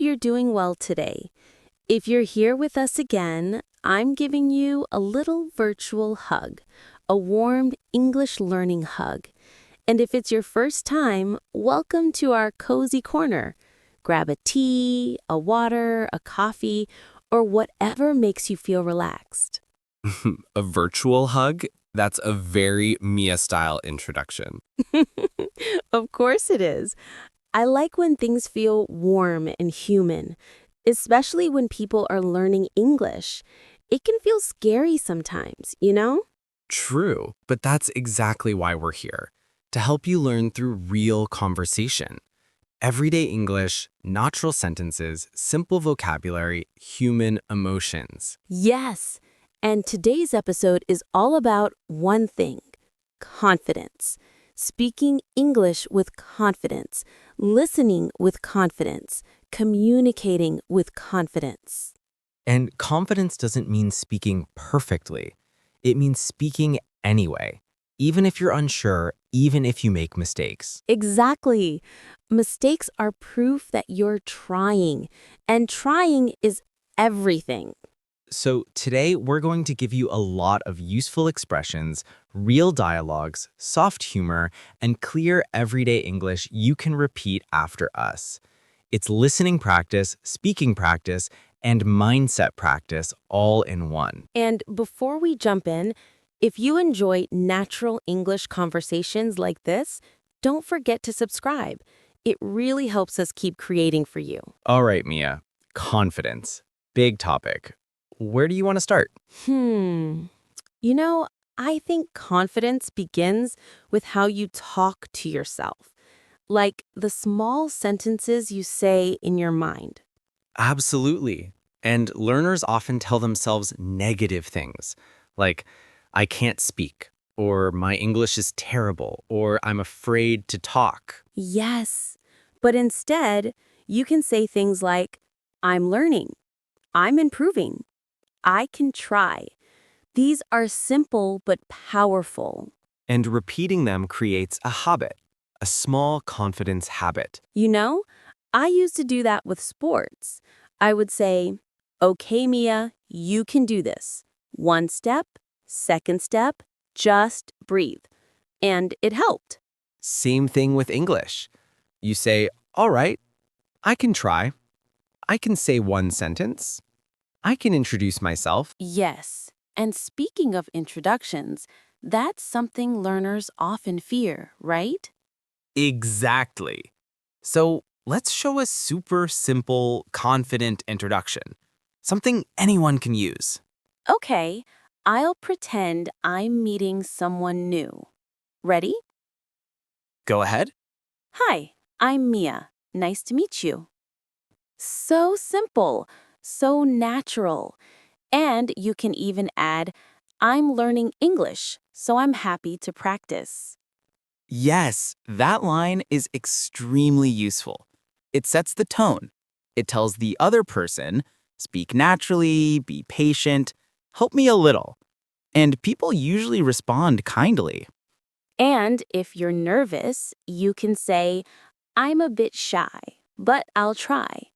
you're doing well today. If you're here with us again, I'm giving you a little virtual hug, a warm English learning hug. And if it's your first time, welcome to our cozy corner. Grab a tea, a water, a coffee, or whatever makes you feel relaxed. A virtual hug? That's a very Mia-style introduction. Of course it is. I like when things feel warm and human, especially when people are learning English. It can feel scary sometimes, you know? True, but that's exactly why we're here, to help you learn through real conversation. Everyday English, natural sentences, simple vocabulary, human emotions. Yes. And today's episode is all about one thing: confidence. Speaking English with confidence, listening with confidence, communicating with confidence. And confidence doesn't mean speaking perfectly. It means speaking anyway, even if you're unsure, even if you make mistakes. Exactly. Mistakes are proof that you're trying, and trying is everything. So today we're going to give you a lot of useful expressions, real dialogues, soft humor, and clear everyday English you can repeat after us. It's listening practice, speaking practice, and mindset practice all in one. And before we jump in, if you enjoy natural English conversations like this, don't forget to subscribe. It really helps us keep creating for you. All right, Mia. Confidence. Big topic. Where do you want to start? Hmm. You know, I think confidence begins with how you talk to yourself, like the small sentences you say in your mind. Absolutely. And learners often tell themselves negative things, like, I can't speak, or my English is terrible, or I'm afraid to talk. Yes. But instead, you can say things like, I'm learning, I'm improving, I can try. These are simple but powerful. And repeating them creates a habit, a small confidence habit. You know, I used to do that with sports. I would say, okay, Mia, you can do this. One step, second step, just breathe. And it helped. Same thing with English. You say, all right, I can try. I can say one sentence. I can introduce myself. Yes. And speaking of introductions, that's something learners often fear, right? Exactly. So let's show a super simple, confident introduction. Something anyone can use. Okay, I'll pretend I'm meeting someone new. Ready? Go ahead. Hi, I'm Mia. Nice to meet you. So simple, so natural. And you can even add, I'm learning English, so I'm happy to practice. Yes, that line is extremely useful. It sets the tone. It tells the other person, speak naturally, be patient, help me a little. And people usually respond kindly. And if you're nervous, you can say, I'm a bit shy, but I'll try.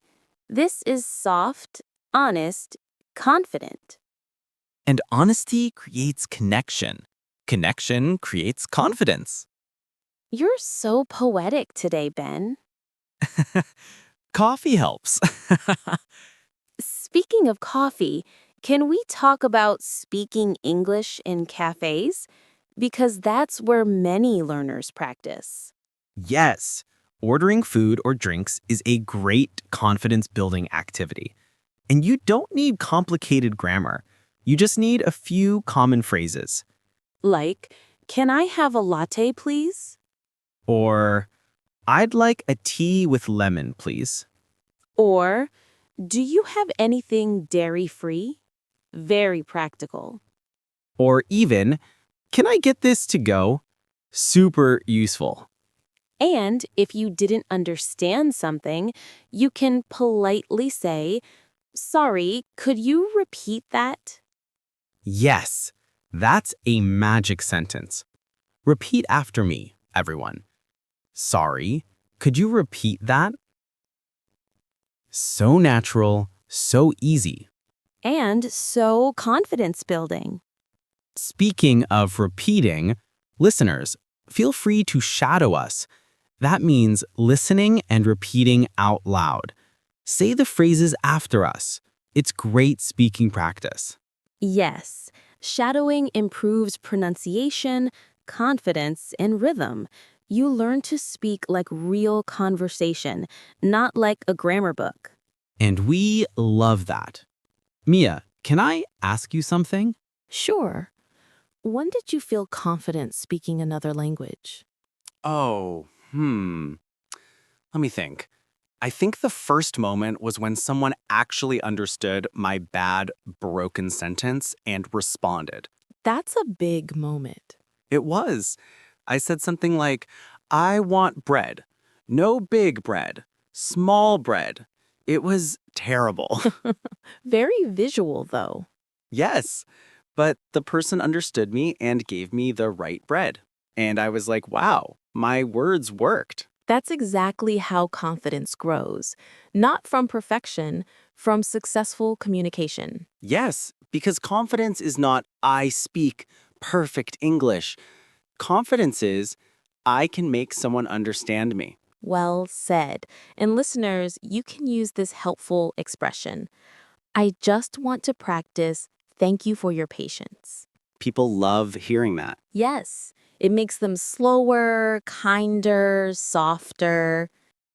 This is soft, honest, confident. And honesty creates connection. Connection creates confidence. You're so poetic today, Ben. Coffee helps. Speaking of coffee, can we talk about speaking English in cafes? Because that's where many learners practice. Yes, ordering food or drinks is a great confidence-building activity. And you don't need complicated grammar. You just need a few common phrases. Like, can I have a latte, please? Or, I'd like a tea with lemon, please. Or, do you have anything dairy-free? Very practical. Or even, can I get this to go? Super useful. And if you didn't understand something, you can politely say, sorry, could you repeat that? Yes, that's a magic sentence. Repeat after me, everyone. Sorry, could you repeat that? So natural, so easy. And so confidence building. Speaking of repeating, listeners, feel free to shadow us. That means listening and repeating out loud. Say the phrases after us. It's great speaking practice. Yes, shadowing improves pronunciation, confidence, and rhythm. You learn to speak like real conversation, not like a grammar book. And we love that. Mia, can I ask you something? Sure. When did you feel confident speaking another language? Oh, let me think. I think the first moment was when someone actually understood my bad, broken sentence and responded. That's a big moment. It was. I said something like, I want bread. No big bread. Small bread. It was terrible. Very visual, though. Yes, but the person understood me and gave me the right bread. And I was like, wow, my words worked. That's exactly how confidence grows. Not from perfection, from successful communication. Yes, because confidence is not, I speak perfect English. Confidence is, I can make someone understand me. Well said. And listeners, you can use this helpful expression. I just want to practice. Thank you for your patience. People love hearing that. Yes, it makes them slower, kinder, softer.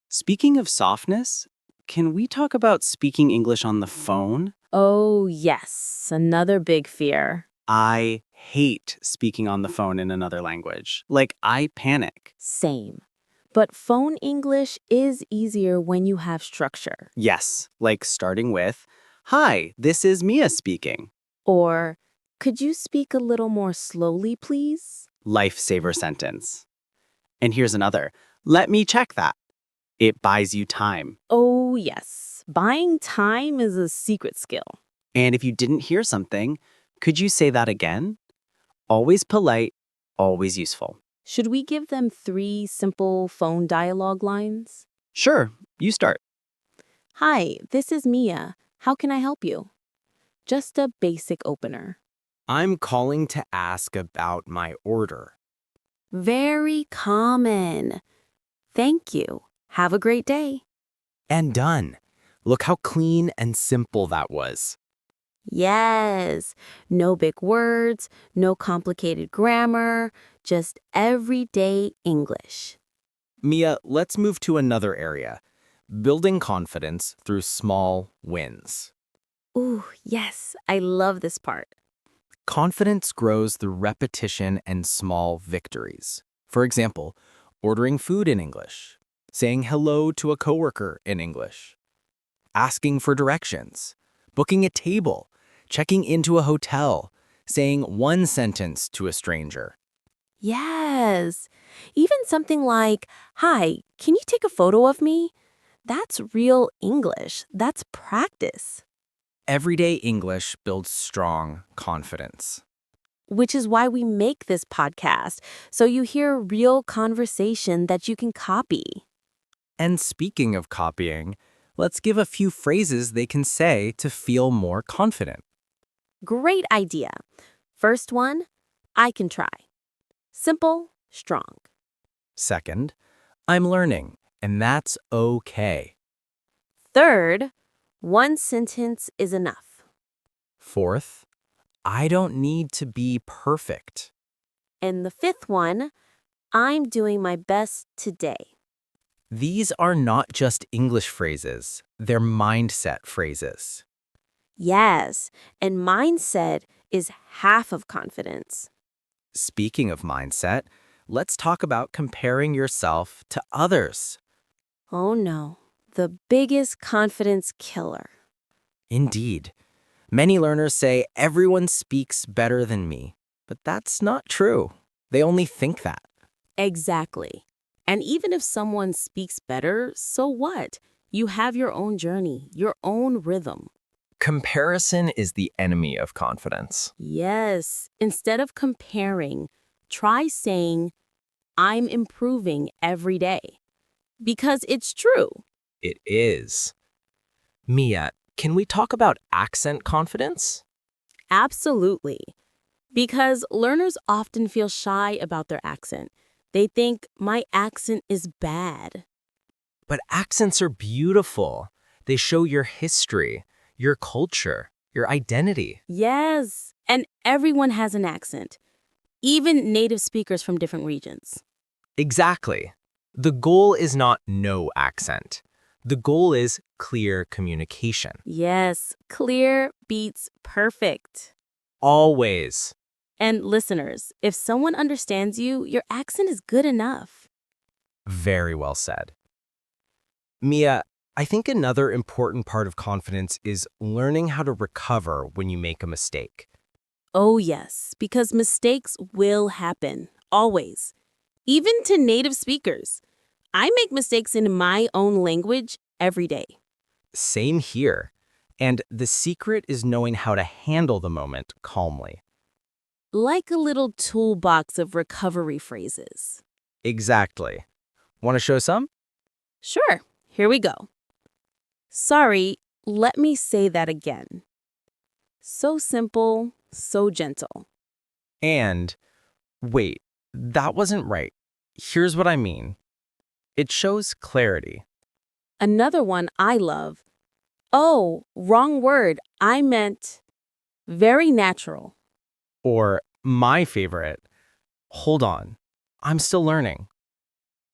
Speaking of softness, can we talk about speaking English on the phone? Oh, yes, another big fear. I hate speaking on the phone in another language. Like, I panic. Same. But phone English is easier when you have structure. Yes, like starting with, Hi, this is Mia speaking. Or, could you speak a little more slowly, please? Lifesaver sentence. And here's another. Let me check that. It buys you time. Oh, yes. Buying time is a secret skill. And if you didn't hear something, could you say that again? Always polite, always useful. Should we give them 3 simple phone dialogue lines? Sure, you start. Hi, this is Mia. How can I help you? Just a basic opener. I'm calling to ask about my order. Very common. Thank you. Have a great day. And done. Look how clean and simple that was. Yes, no big words, no complicated grammar, just everyday English. Mia, let's move to another area. Building confidence through small wins. Ooh, yes, I love this part. Confidence grows through repetition and small victories. For example, ordering food in English, saying hello to a coworker in English, asking for directions, booking a table, checking into a hotel, saying one sentence to a stranger. Yes, even something like, Hi, can you take a photo of me? That's real English. That's practice. Everyday English builds strong confidence. Which is why we make this podcast, so you hear real conversation that you can copy. And speaking of copying, let's give a few phrases they can say to feel more confident. Great idea. First one, I can try. Simple, strong. Second, I'm learning, and that's okay. Third, one sentence is enough. Fourth, I don't need to be perfect. And the fifth one, I'm doing my best today. These are not just English phrases, they're mindset phrases. Yes, and mindset is half of confidence. Speaking of mindset, let's talk about comparing yourself to others. Oh no, the biggest confidence killer. Indeed. Many learners say everyone speaks better than me, but that's not true. They only think that. Exactly. And even if someone speaks better, so what? You have your own journey, your own rhythm. Comparison is the enemy of confidence. Yes, instead of comparing, try saying, I'm improving every day. Because it's true. It is. Mia, can we talk about accent confidence? Absolutely. Because learners often feel shy about their accent. They think my accent is bad. But accents are beautiful. They show your history, your culture, your identity. Yes, and everyone has an accent, even native speakers from different regions. Exactly. The goal is not no accent. The goal is clear communication. Yes, clear beats perfect. Always. And listeners, if someone understands you, your accent is good enough. Very well said. Mia, I think another important part of confidence is learning how to recover when you make a mistake. Oh, yes, because mistakes will happen, always. Even to native speakers. I make mistakes in my own language every day. Same here. And the secret is knowing how to handle the moment calmly. Like a little toolbox of recovery phrases. Exactly. Want to show some? Sure, here we go. Sorry, let me say that again. So simple, so gentle. And wait, that wasn't right. Here's what I mean. It shows clarity. Another one I love. Oh, wrong word. I meant very natural. Or my favorite, hold on, I'm still learning.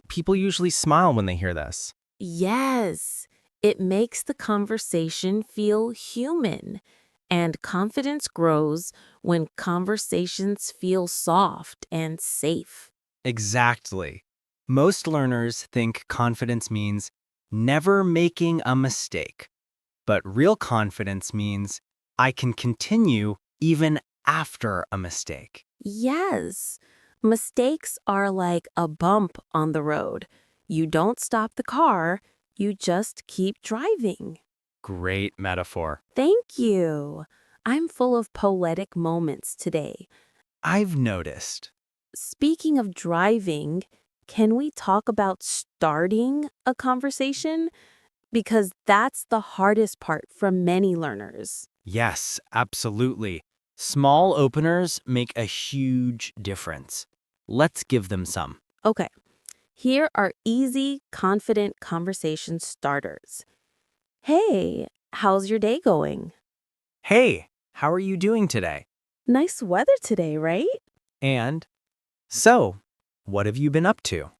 People usually smile when they hear this. Yes, it makes the conversation feel human. And confidence grows when conversations feel soft and safe. Exactly. Most learners think confidence means never making a mistake. But real confidence means I can continue even after a mistake. Yes, mistakes are like a bump on the road. You don't stop the car, you just keep driving. Great metaphor. Thank you. I'm full of poetic moments today. I've noticed. Speaking of driving, can we talk about starting a conversation? Because that's the hardest part for many learners. Yes, absolutely. Small openers make a huge difference. Let's give them some. Okay, here are easy, confident conversation starters. Hey, how's your day going? Hey, how are you doing today? Nice weather today, right? And so, what have you been up to?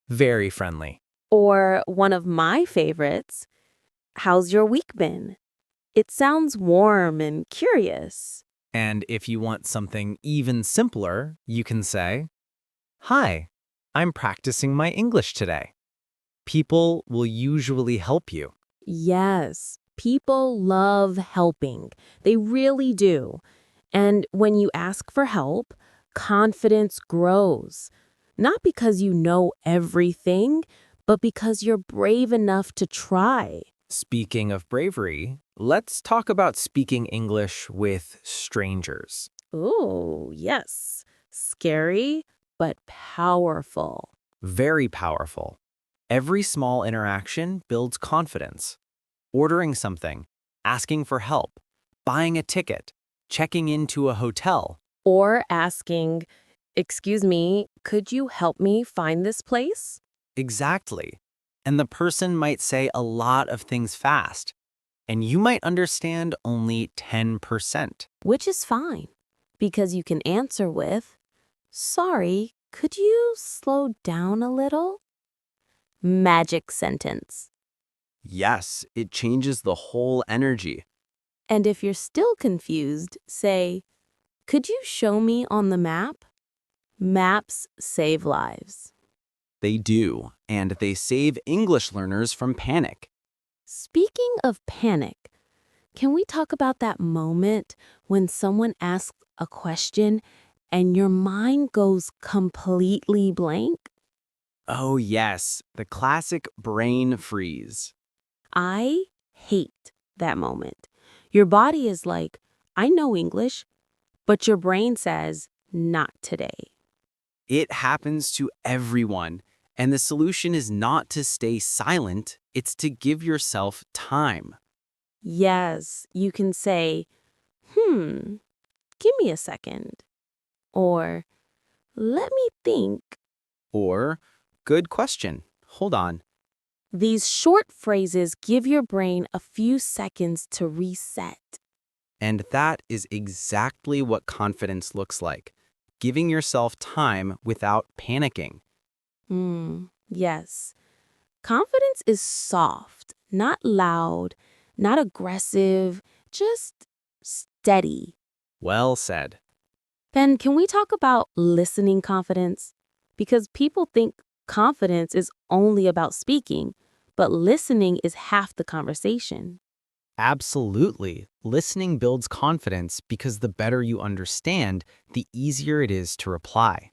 Very friendly. Or one of my favorites, how's your week been? It sounds warm and curious. And if you want something even simpler, you can say, Hi, I'm practicing my English today. People will usually help you. Yes, people love helping. They really do. And when you ask for help, confidence grows. Not because you know everything, but because you're brave enough to try. Speaking of bravery, let's talk about speaking English with strangers. Ooh, yes. Scary, but powerful. Very powerful. Every small interaction builds confidence. Ordering something, asking for help, buying a ticket, checking into a hotel. Or asking, excuse me, could you help me find this place? Exactly. And the person might say a lot of things fast, and you might understand only 10%. Which is fine, because you can answer with, sorry, could you slow down a little? Magic sentence. Yes, it changes the whole energy. And if you're still confused, say, could you show me on the map? Maps save lives. They do, and they save English learners from panic. Speaking of panic, can we talk about that moment when someone asks a question and your mind goes completely blank? Oh yes, the classic brain freeze. I hate that moment. Your body is like, I know English, but your brain says, not today. It happens to everyone, and the solution is not to stay silent, It's to give yourself time. Yes, you can say, give me a second. Or, let me think. Or, good question. Hold on. These short phrases give your brain a few seconds to reset. And that is exactly what confidence looks like. Giving yourself time without panicking. Yes. Confidence is soft, not loud, not aggressive, just steady. Well said. Ben, can we talk about listening confidence? Because people think confidence is only about speaking, but listening is half the conversation. Absolutely. Listening builds confidence because the better you understand, the easier it is to reply.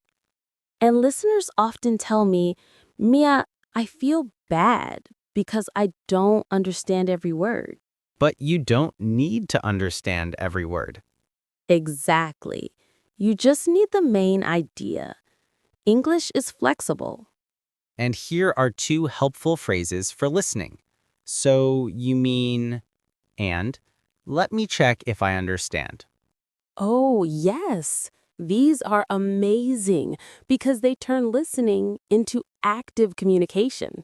And listeners often tell me, Mia, I feel bad because I don't understand every word. But you don't need to understand every word. Exactly. You just need the main idea. English is flexible. And here are 2 helpful phrases for listening. So you mean, and let me check if I understand. Oh, yes. These are amazing because they turn listening into active communication.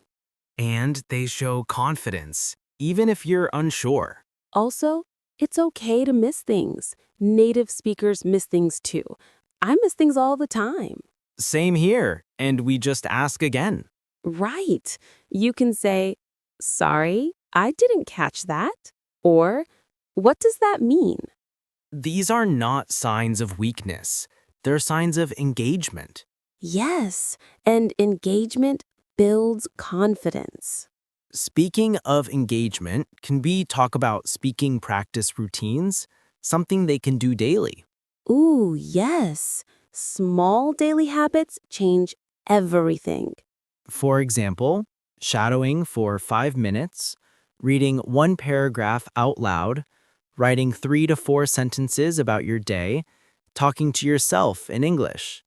And they show confidence, even if you're unsure. Also, it's okay to miss things. Native speakers miss things too. I miss things all the time. Same here, and we just ask again. Right. You can say, sorry, I didn't catch that. Or, what does that mean? These are not signs of weakness. They're signs of engagement. Yes, and engagement builds confidence. Speaking of engagement, can we talk about speaking practice routines? Something they can do daily. Ooh, yes. Small daily habits change everything. For example, shadowing for 5 minutes, reading 1 paragraph out loud, writing 3 to 4 sentences about your day, talking to yourself in English.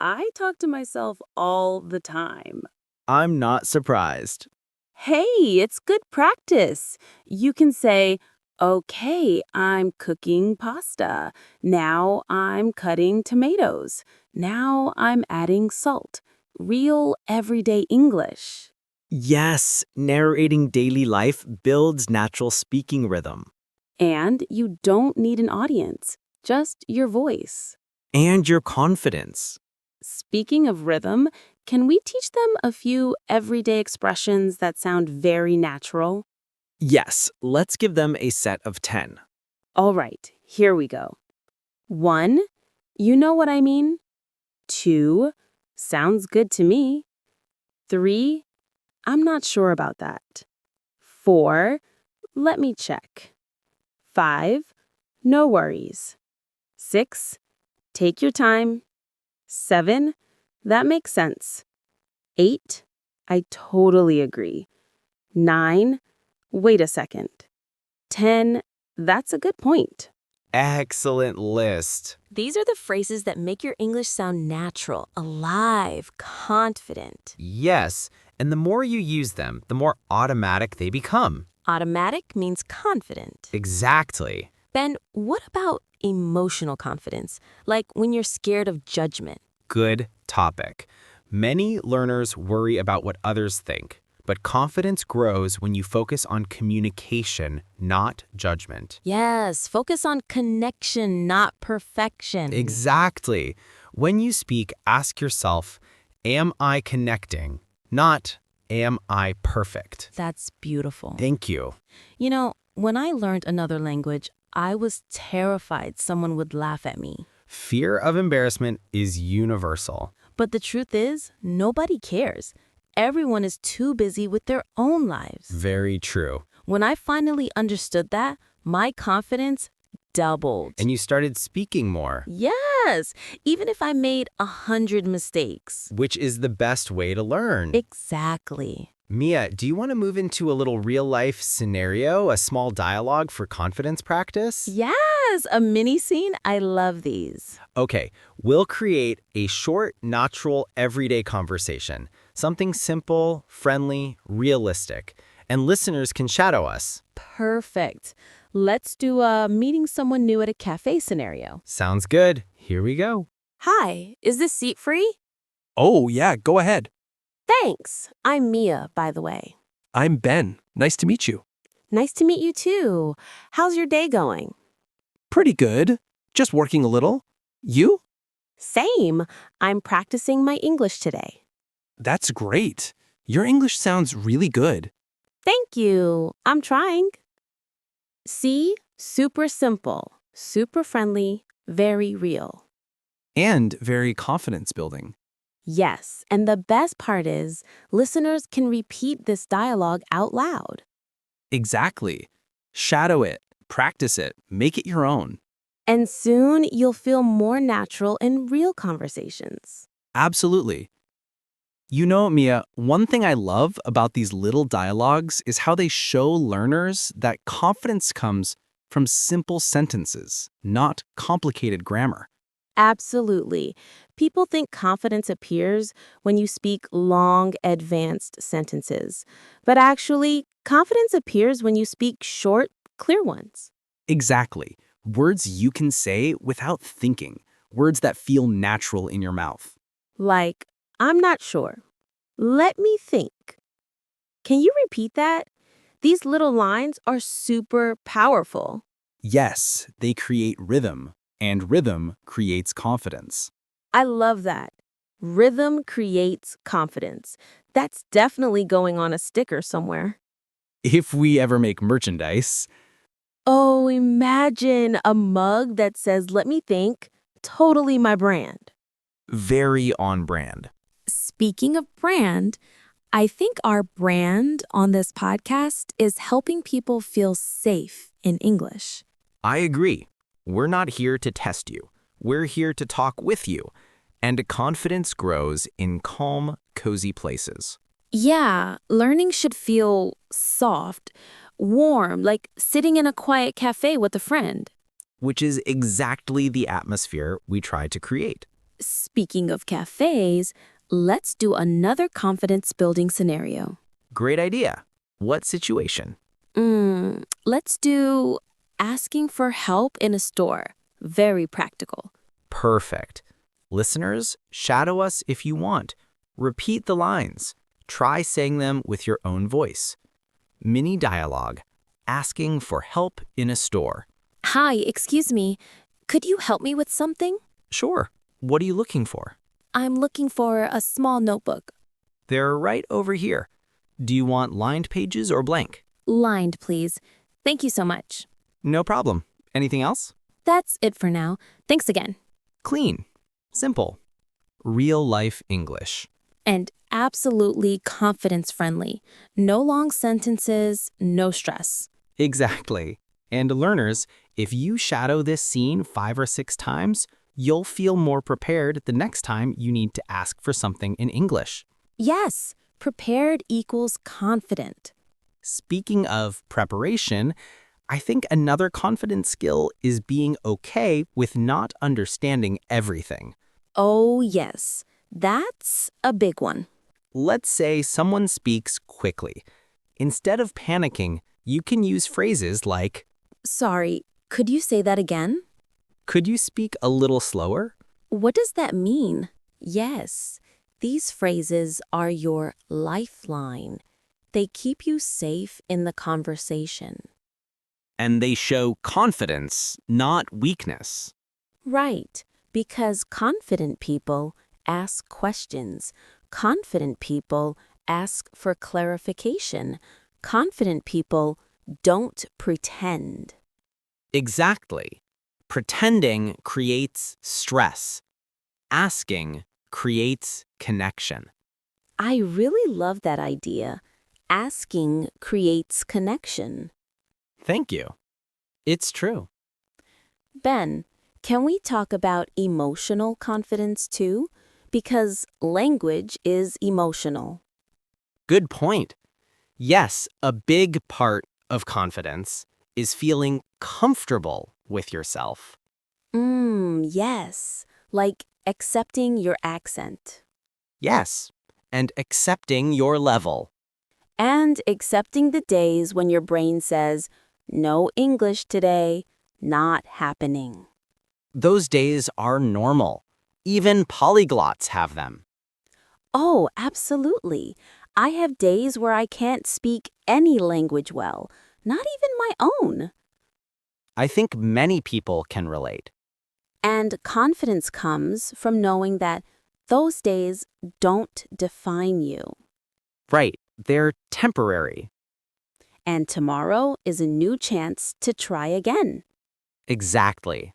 I talk to myself all the time. I'm not surprised. Hey, it's good practice. You can say, okay, I'm cooking pasta. Now I'm cutting tomatoes. Now I'm adding salt. Real everyday English. Yes, narrating daily life builds natural speaking rhythm. And you don't need an audience, just your voice. And your confidence. Speaking of rhythm, can we teach them a few everyday expressions that sound very natural? Yes, let's give them a set of 10. All right, here we go. 1, you know what I mean? 2, sounds good to me. 3, I'm not sure about that. 4, let me check. 5, no worries. 6, take your time. 7, that makes sense. 8, I totally agree. 9, wait a second. 10, that's a good point. Excellent list. These are the phrases that make your English sound natural, alive, confident. Yes, and the more you use them, the more automatic they become. Automatic means confident. Exactly. Ben, what about emotional confidence? Like when you're scared of judgment. Good topic. Many learners worry about what others think, but confidence grows when you focus on communication, not judgment. Yes, focus on connection, not perfection. Exactly. When you speak, ask yourself, am I connecting? Not, am I perfect? That's beautiful. Thank you. You know, when I learned another language, I was terrified someone would laugh at me. Fear of embarrassment is universal. But the truth is, nobody cares. Everyone is too busy with their own lives. Very true. When I finally understood that, my confidence doubled. And you started speaking more, Yes, even if I made 100 mistakes. which is the best way to learn. Exactly. Mia, do you want to move into a little real-life scenario, a small dialogue for confidence practice? Yes, a mini scene. I love these. Okay, we'll create a short, natural, everyday conversation. Something simple, friendly, realistic. and listeners can shadow us. Perfect. Let's do a meeting someone new at a cafe scenario. Sounds good. Here we go. Hi, is this seat free? Oh, yeah, go ahead. Thanks. I'm Mia, by the way. I'm Ben. Nice to meet you. Nice to meet you too. How's your day going? Pretty good. Just working a little. You? Same. I'm practicing my English today. That's great. Your English sounds really good. Thank you. I'm trying. See? Super simple, super friendly, very real. And very confidence building. Yes, and the best part is, listeners can repeat this dialogue out loud. Exactly. Shadow it, practice it, make it your own. And soon you'll feel more natural in real conversations. Absolutely. You know, Mia, one thing I love about these little dialogues is how they show learners that confidence comes from simple sentences, not complicated grammar. Absolutely. People think confidence appears when you speak long, advanced sentences. But actually, confidence appears when you speak short, clear ones. Exactly. Words you can say without thinking. Words that feel natural in your mouth. Like, I'm not sure. Let me think. Can you repeat that? These little lines are super powerful. Yes, they create rhythm, and rhythm creates confidence. I love that. Rhythm creates confidence. That's definitely going on a sticker somewhere. If we ever make merchandise, Oh, imagine a mug that says, let me think, totally my brand. Very on brand. Speaking of brand, I think our brand on this podcast is helping people feel safe in English. I agree. We're not here to test you. We're here to talk with you. And confidence grows in calm, cozy places. Yeah, learning should feel soft, warm, like sitting in a quiet cafe with a friend. Which is exactly the atmosphere we try to create. Speaking of cafes, let's do another confidence-building scenario. Great idea. What situation? Let's do asking for help in a store. Very practical. Perfect. Listeners, shadow us if you want. Repeat the lines. Try saying them with your own voice. Mini dialogue. Asking for help in a store. Hi, excuse me. Could you help me with something? Sure. What are you looking for? I'm looking for a small notebook. They're right over here. Do you want lined pages or blank? Lined, please. Thank you so much. No problem. Anything else? That's it for now. Thanks again. Clean. Simple. Real life English. And absolutely confidence-friendly. No long sentences, no stress. Exactly. And learners, if you shadow this scene 5 or 6 times, you'll feel more prepared the next time you need to ask for something in English. Yes, prepared equals confident. Speaking of preparation, I think another confidence skill is being okay with not understanding everything. Oh, yes. That's a big one. Let's say someone speaks quickly. Instead of panicking, you can use phrases like, Sorry, could you say that again? "Could you speak a little slower?" What does that mean? Yes, these phrases are your lifeline. They keep you safe in the conversation. and they show confidence, not weakness. Right, because confident people ask questions. Confident people ask for clarification. Confident people don't pretend. Exactly. Pretending creates stress. Asking creates connection. I really love that idea. Asking creates connection. Thank you. It's true. Ben, can we talk about emotional confidence too? Because language is emotional. Good point. Yes, a big part of confidence is feeling comfortable with yourself. Yes. Like accepting your accent. Yes, and accepting your level. And accepting the days when your brain says, no English today, not happening. Those days are normal. Even polyglots have them. Oh, absolutely. I have days where I can't speak any language well, not even my own. I think many people can relate. And confidence comes from knowing that those days don't define you. Right, they're temporary. And tomorrow is a new chance to try again. Exactly.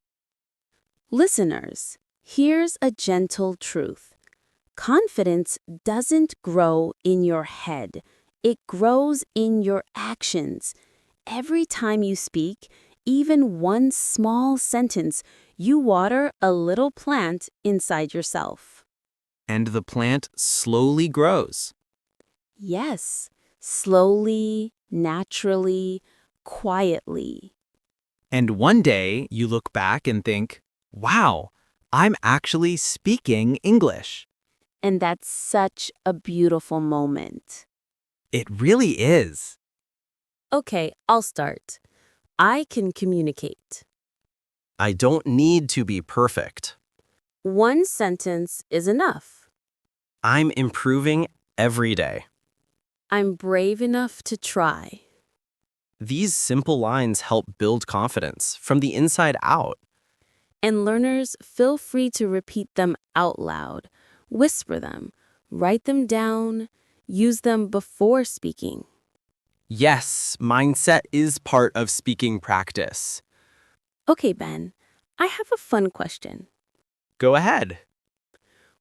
Listeners, here's a gentle truth. Confidence doesn't grow in your head. It grows in your actions. Every time you speak, even one small sentence, you water a little plant inside yourself. And the plant slowly grows. Yes, slowly, naturally, quietly. And one day you look back and think, wow, I'm actually speaking English. And that's such a beautiful moment. It really is. Okay, I'll start. I can communicate. I don't need to be perfect. One sentence is enough. I'm improving every day. I'm brave enough to try. These simple lines help build confidence from the inside out. And learners, feel free to repeat them out loud. Whisper them. Write them down. Use them before speaking. Yes, mindset is part of speaking practice. Okay, Ben, I have a fun question. Go ahead.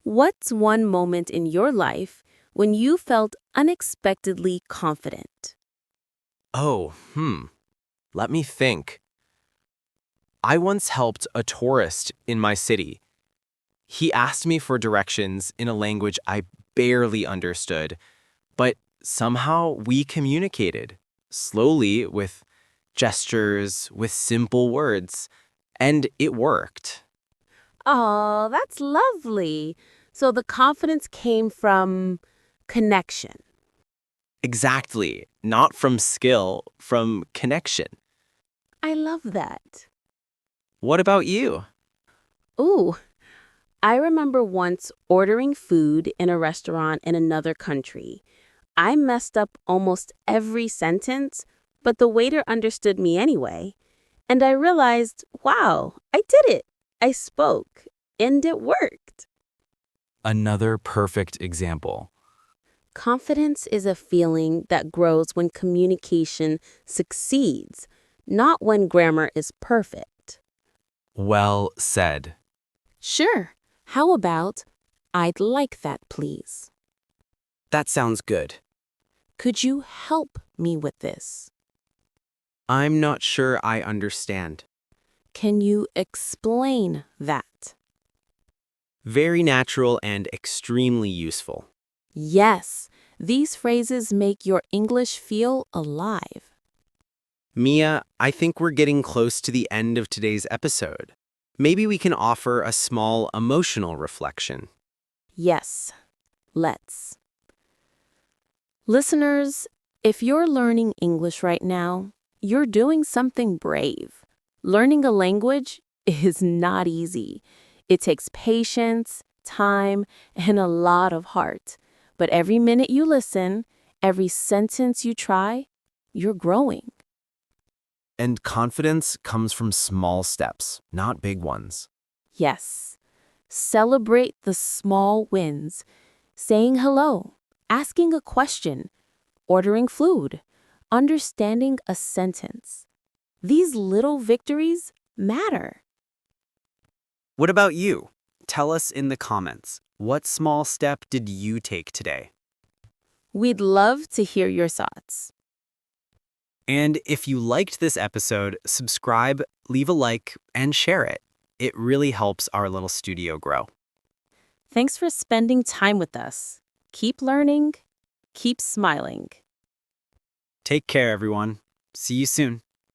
What's one moment in your life when you felt unexpectedly confident? Oh, let me think. I once helped a tourist in my city. He asked me for directions in a language I barely understood, but somehow we communicated, slowly with gestures, with simple words, and it worked. Oh, that's lovely. So the confidence came from connection. Exactly, not from skill, from connection. I love that. What about you? Ooh, I remember once ordering food in a restaurant in another country. I messed up almost every sentence, but the waiter understood me anyway. And I realized, wow, I did it. I spoke, and it worked. Another perfect example. Confidence is a feeling that grows when communication succeeds, not when grammar is perfect. Well said. Sure. How about, I'd like that, please? That sounds good. Could you help me with this? I'm not sure I understand. Can you explain that? Very natural and extremely useful. Yes, these phrases make your English feel alive. Mia, I think we're getting close to the end of today's episode. Maybe we can offer a small emotional reflection. Yes, let's. Listeners, if you're learning English right now, you're doing something brave. Learning a language is not easy. It takes patience, time, and a lot of heart. But every minute you listen, every sentence you try, you're growing. And confidence comes from small steps, not big ones. Yes. Celebrate the small wins. Saying hello, asking a question, ordering food, understanding a sentence. These little victories matter. What about you? Tell us in the comments, what small step did you take today? We'd love to hear your thoughts. And if you liked this episode, subscribe, leave a like, and share it. It really helps our little studio grow. Thanks for spending time with us. Keep learning, keep smiling. Take care, everyone. See you soon.